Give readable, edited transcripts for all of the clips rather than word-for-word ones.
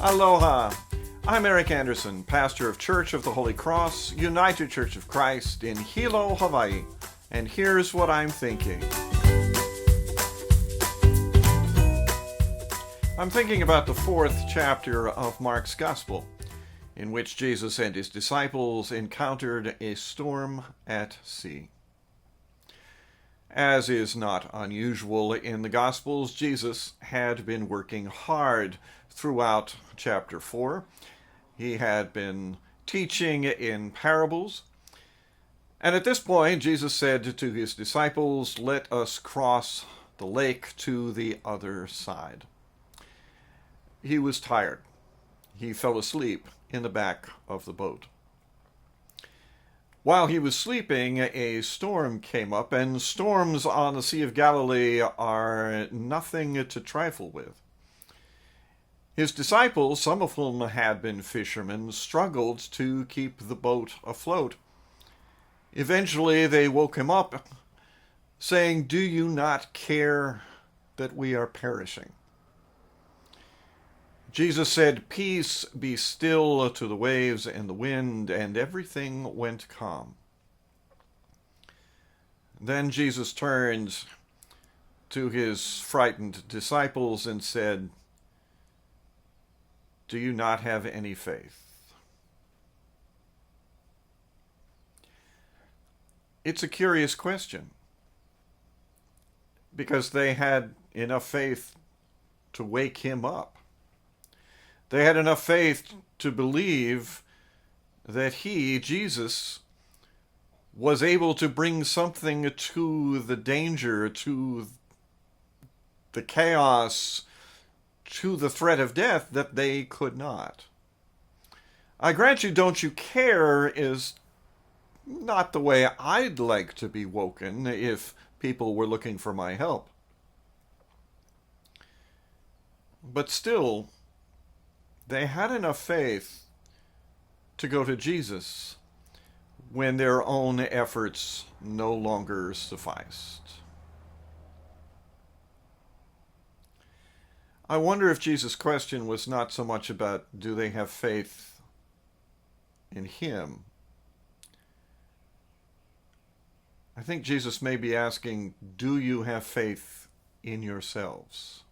Aloha! I'm Eric Anderson, pastor of Church of the Holy Cross, United Church of Christ in Hilo, Hawaii, and here's what I'm thinking. I'm thinking about the 4th chapter of Mark's Gospel, in which Jesus and his disciples encountered a storm at sea. As is not unusual in the Gospels, Jesus had been working hard throughout chapter 4. He had been teaching in parables. And at this point, Jesus said to his disciples, "Let us cross the lake to the other side." He was tired. He fell asleep in the back of the boat. While he was sleeping, a storm came up, and storms on the Sea of Galilee are nothing to trifle with. His disciples, some of whom had been fishermen, struggled to keep the boat afloat. Eventually, they woke him up, saying, "Do you not care that we are perishing?" Jesus said, "Peace, be still," to the waves and the wind, and everything went calm. Then Jesus turned to his frightened disciples and said, "Do you not have any faith?" It's a curious question, because they had enough faith to wake him up. They had enough faith to believe that he, Jesus, was able to bring something to the danger, to the chaos, to the threat of death that they could not. I grant you, "Don't you care" is not the way I'd like to be woken if people were looking for my help. But still, they had enough faith to go to Jesus when their own efforts no longer sufficed. I wonder if Jesus' question was not so much about do they have faith in him. I think Jesus may be asking, do you have faith in yourselves?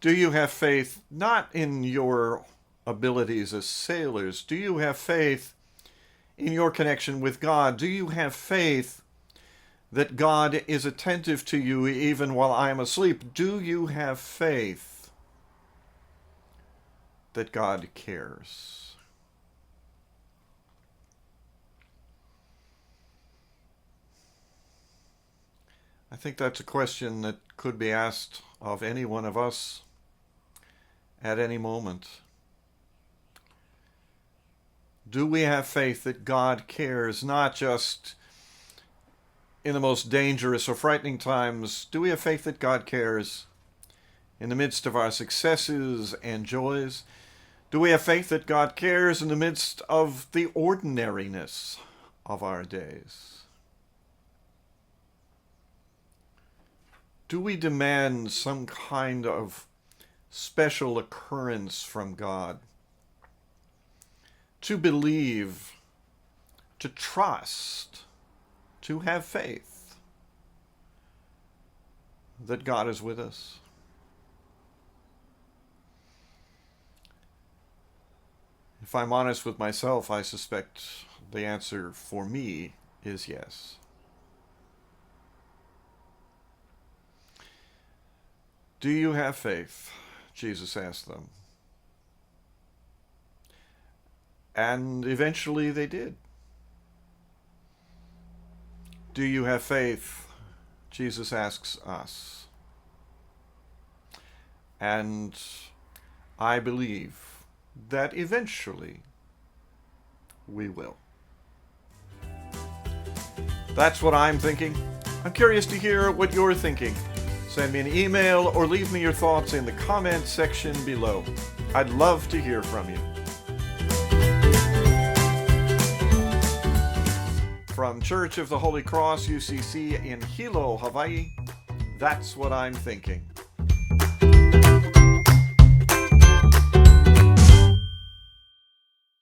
Do you have faith not in your abilities as sailors? Do you have faith in your connection with God? Do you have faith that God is attentive to you even while I am asleep? Do you have faith that God cares? I think that's a question that could be asked of any one of us at any moment. Do we have faith that God cares, not just in the most dangerous or frightening times? Do we have faith that God cares in the midst of our successes and joys? Do we have faith that God cares in the midst of the ordinariness of our days? Do we demand some kind of special occurrence from God to believe, to trust, to have faith that God is with us? If I'm honest with myself, I suspect the answer for me is yes. Do you have faith? Jesus asked them. And eventually they did. Do you have faith? Jesus asks us. And I believe that eventually we will. That's what I'm thinking. I'm curious to hear what you're thinking. Send me an email or leave me your thoughts in the comments section below. I'd love to hear from you. From Church of the Holy Cross, UCC in Hilo, Hawaii, that's what I'm thinking.